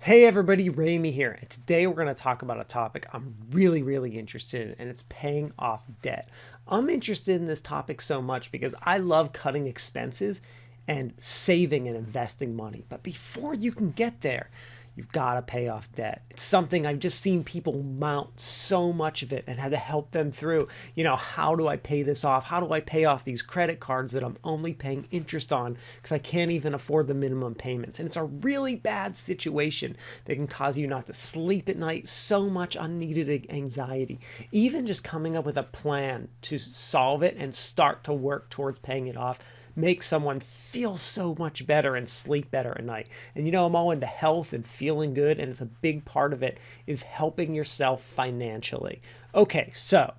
Hey everybody, Ramey here, and today we're going to talk about a topic I'm really interested in, and it's paying off debt. I'm interested in this topic so much because I love cutting expenses and saving and investing money. But before you can get there, you've got to pay off debt. It's something I've just seen people mount so much of it and had to help them through. How do I pay this off? How do I pay off these credit cards that I'm only paying interest on because I can't even afford the minimum payments? And it's a really bad situation that can cause you not to sleep at night, so much unneeded anxiety. Even just coming up with a plan to solve it and start to work towards paying it off make someone feel so much better and sleep better at night. And I'm all into health and feeling good, and it's a big part of it is helping yourself financially. Okay, so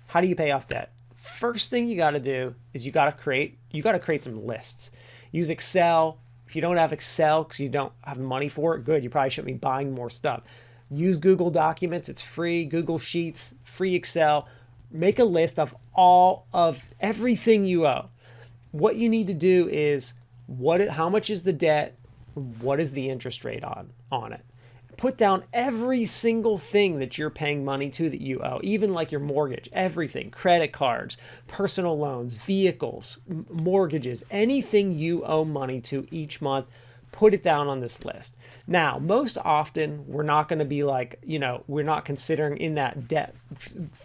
how do you pay off debt? First thing you got to do is you got to create some lists. Use Excel. If you don't have Excel because you don't have money for it, good. You probably shouldn't be buying more stuff. Use Google Documents. It's free. Google Sheets, free Excel. Make a list of everything you owe. What you need to do is how much is the debt? What is the interest rate on it? Put down every single thing that you're paying money to that you owe, even like your mortgage, everything, credit cards, personal loans, vehicles, mortgages, anything you owe money to each month. Put it down on this list. Now, most often, we're not going to be we're not considering in that debt,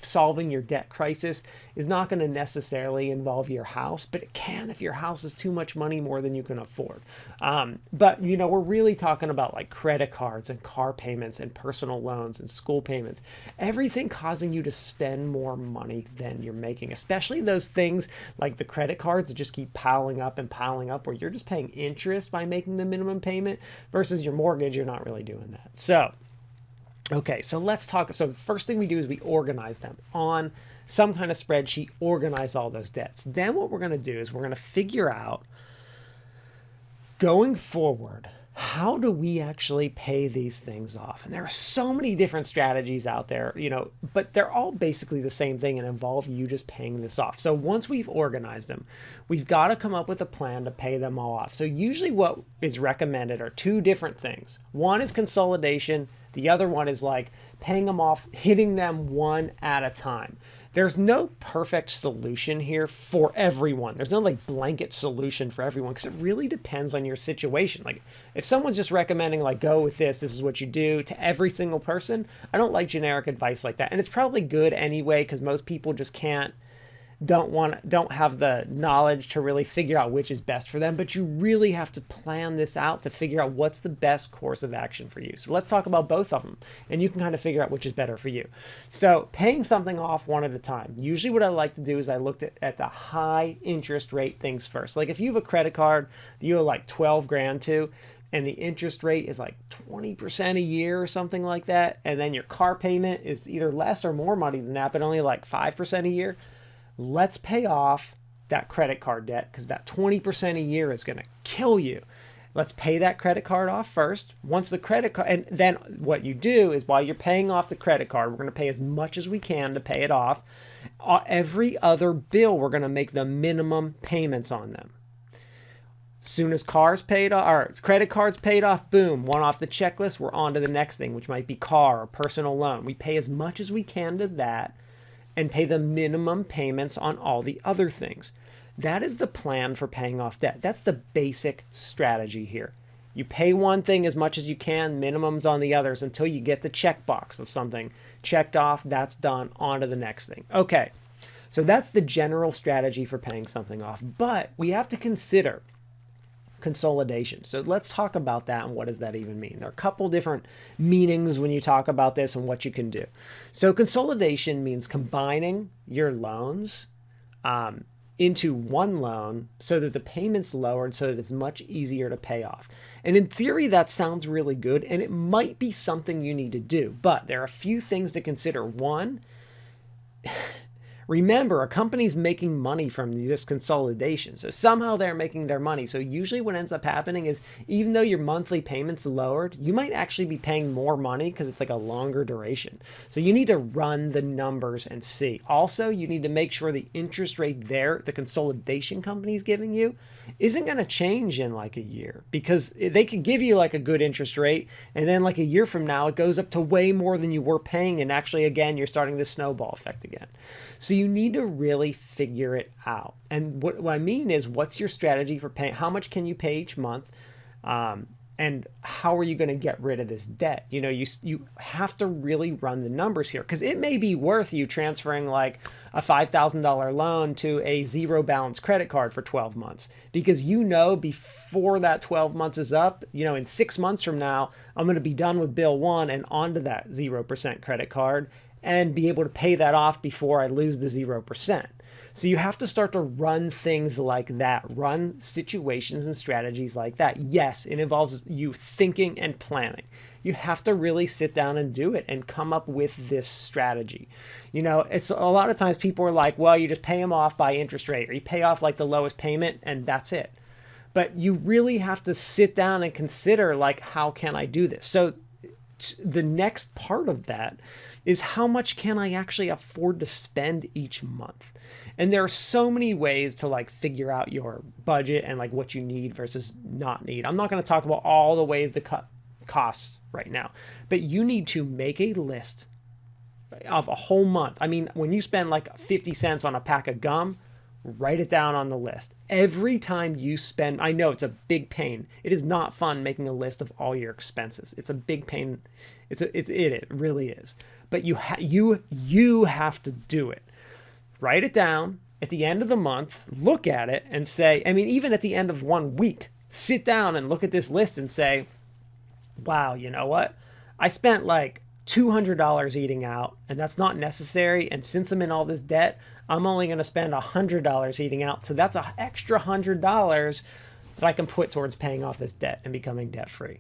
solving your debt crisis is not going to necessarily involve your house, but it can if your house is too much money more than you can afford. But we're really talking about like credit cards and car payments and personal loans and school payments, everything causing you to spend more money than you're making, especially those things like the credit cards that just keep piling up where you're just paying interest by making the minimum payment versus your mortgage, you're not really doing that. So let's talk. So the first thing we do is we organize them on some kind of spreadsheet, organize all those debts. Then what we're going to do is we're going to figure out going forward, how do we actually pay these things off? And there are so many different strategies out there, but they're all basically the same thing and involve you just paying this off. So once we've organized them, we've got to come up with a plan to pay them all off. So usually what is recommended are two different things. One is consolidation. The other one is like paying them off, hitting them one at a time. There's no perfect solution here for everyone. There's no like blanket solution for everyone because it really depends on your situation. Like if someone's just recommending like go with this is what you do to every single person, I don't like generic advice like that. And it's probably good anyway because most people just don't have the knowledge to really figure out which is best for them, but you really have to plan this out to figure out what's the best course of action for you. So let's talk about both of them and you can kind of figure out which is better for you. So paying something off one at a time. Usually what I like to do is I looked at the high interest rate things first. Like if you have a credit card that you owe like 12 grand to, and the interest rate is like 20% a year or something like that, and then your car payment is either less or more money than that, but only like 5% a year, let's pay off that credit card debt because that 20% a year is going to kill you. Let's pay that credit card off first. Once the credit card, and then what you do is while you're paying off the credit card, we're going to pay as much as we can to pay it off. Every other bill, we're going to make the minimum payments on them. Soon as cars paid off, or credit cards paid off, boom, one off the checklist, we're on to the next thing, which might be car or personal loan. We pay as much as we can to that and pay the minimum payments on all the other things. That is the plan for paying off debt. That's the basic strategy here. You pay one thing as much as you can, minimums on the others until you get the checkbox of something checked off, that's done, on to the next thing. Okay, so that's the general strategy for paying something off, but we have to consider consolidation. So let's talk about that and what does that even mean? There are a couple different meanings when you talk about this and what you can do. So consolidation means combining your loans into one loan so that the payment's lowered so that it's much easier to pay off. And in theory, that sounds really good and it might be something you need to do, but there are a few things to consider. One, Remember, a company's making money from this consolidation. So somehow they're making their money. So usually what ends up happening is even though your monthly payment's lowered, you might actually be paying more money because it's like a longer duration. So you need to run the numbers and see. Also, you need to make sure the interest rate there, the consolidation company's giving you, isn't going to change in like a year, because they could give you like a good interest rate and then like a year from now it goes up to way more than you were paying, and actually again you're starting the snowball effect again. So you need to really figure it out. And what I mean is, what's your strategy for paying? How much can you pay each month? And how are you going to get rid of this debt? You know, you have to really run the numbers here, because it may be worth you transferring like a $5,000 loan to a zero balance credit card for 12 months, because you know before that 12 months is up, you know, in 6 months from now, I'm going to be done with bill one and onto that 0% credit card and be able to pay that off before I lose the 0%. So you have to start to run things like that, run situations and strategies like that. Yes, it involves you thinking and planning. You have to really sit down and do it and come up with this strategy. You know, it's a lot of times people are like, well, you just pay them off by interest rate, or you pay off like the lowest payment and that's it. But you really have to sit down and consider, like, how can I do this? So the next part of that is, how much can I actually afford to spend each month? And there are so many ways to like figure out your budget and like what you need versus not need. I'm not going to talk about all the ways to cut costs right now, but you need to make a list of a whole month. I mean, when you spend like 50 cents on a pack of gum, write it down on the list. Every time you spend, I know it's a big pain. It is not fun making a list of all your expenses. It's a big pain. It really is. But you have to do it. Write it down at the end of the month, look at it and say, I mean, even at the end of 1 week, sit down and look at this list and say, wow, you know what? I spent like $200 eating out, and that's not necessary. And since I'm in all this debt, I'm only going to spend $100 eating out. So that's an extra $100 that I can put towards paying off this debt and becoming debt free.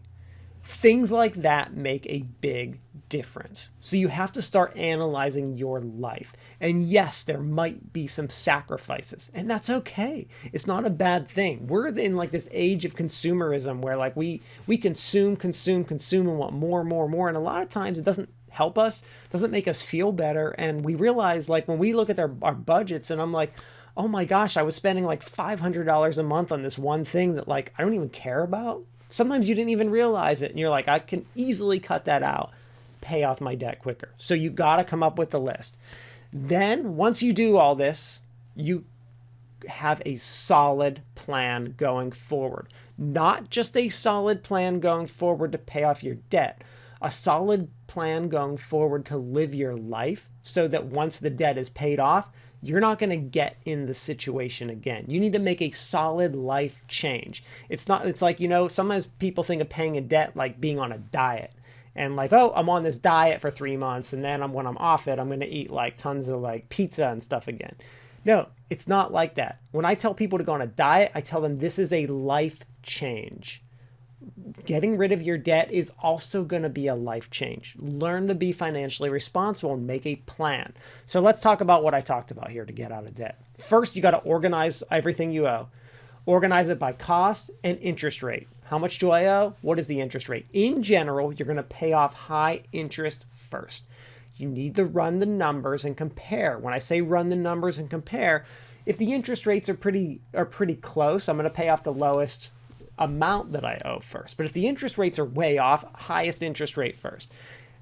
Things like that make a big difference. So you have to start analyzing your life. And yes, there might be some sacrifices, and that's okay. It's not a bad thing. We're in like this age of consumerism where like we consume and want more. And a lot of times it doesn't help us, doesn't make us feel better. And we realize, like, when we look at our budgets and I'm like, oh my gosh, I was spending like $500 a month on this one thing that like I don't even care about. Sometimes you didn't even realize it, and you're like, I can easily cut that out, pay off my debt quicker. So you got to come up with the list. Then once you do all this, you have a solid plan going forward. Not just a solid plan going forward to pay off your debt, a solid plan going forward to live your life so that once the debt is paid off, you're not going to get in the situation again. You need to make a solid life change. It's like, you know, sometimes people think of paying a debt like being on a diet. And like, oh, I'm on this diet for 3 months, and then when I'm off it, I'm going to eat like tons of like pizza and stuff again. No, it's not like that. When I tell people to go on a diet, I tell them this is a life change. Getting rid of your debt is also going to be a life change. Learn to be financially responsible and make a plan. So let's talk about what I talked about here to get out of debt. First, you got to organize everything you owe. Organize it by cost and interest rate. How much do I owe? What is the interest rate? In general, you're going to pay off high interest first. You need to run the numbers and compare. When I say run the numbers and compare, if the interest rates are pretty close, I'm going to pay off the lowest amount that I owe first. But if the interest rates are way off, highest interest rate first.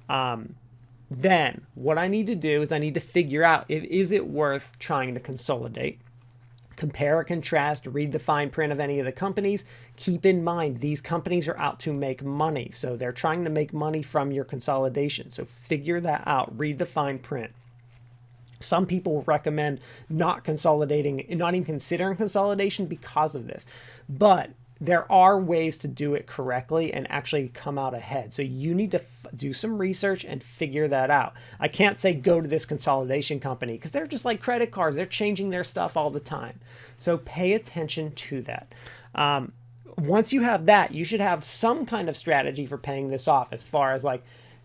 Then what I need to do is I need to figure out, is it worth trying to consolidate? Compare or contrast, read the fine print of any of the companies. Keep in mind, these companies are out to make money. So they're trying to make money from your consolidation. So figure that out. Read the fine print. Some people recommend not consolidating, not even considering consolidation because of this. But there are ways to do it correctly and actually come out ahead. So you need to do some research and figure that out. I can't say go to this consolidation company because they're just like credit cards. They're changing their stuff all the time. So pay attention to that. Once you have that, you should have some kind of strategy for paying this off, as far as like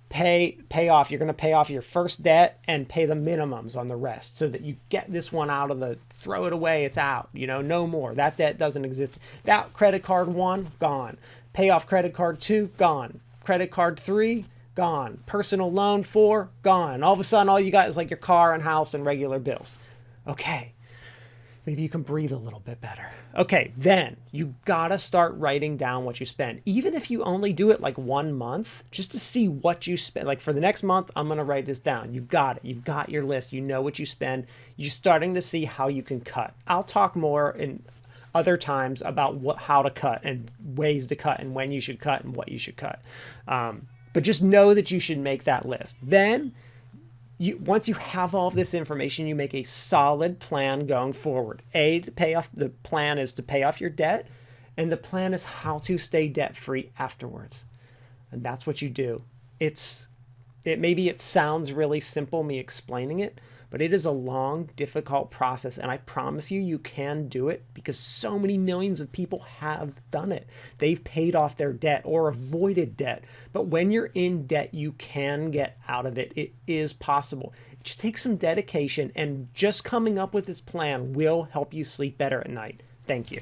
pay off. You're going to pay off your first debt and pay the minimums on the rest so that you get this one out of the, throw it away, it's out, no more. That debt doesn't exist. That credit card 1, gone. Pay off credit card 2, gone. Credit card 3, gone. Personal loan 4, gone. All of a sudden, all you got is like your car and house and regular bills. Okay. Maybe you can breathe a little bit better. Okay, then you gotta start writing down what you spend. Even if you only do it like 1 month, just to see what you spend. Like for the next month, I'm gonna write this down. You've got it. You've got your list. You know what you spend. You're starting to see how you can cut. I'll talk more in other times about how to cut and ways to cut and when you should cut and what you should cut. But just know that you should make that list. Then once you have all of this information, you make a solid plan going forward. The plan is to pay off your debt, and the plan is how to stay debt-free afterwards. And that's what you do. Maybe it sounds really simple, me explaining it, but it is a long, difficult process, and I promise you, you can do it because so many millions of people have done it. They've paid off their debt or avoided debt. But when you're in debt, you can get out of it. It is possible. It just takes some dedication, and just coming up with this plan will help you sleep better at night. Thank you.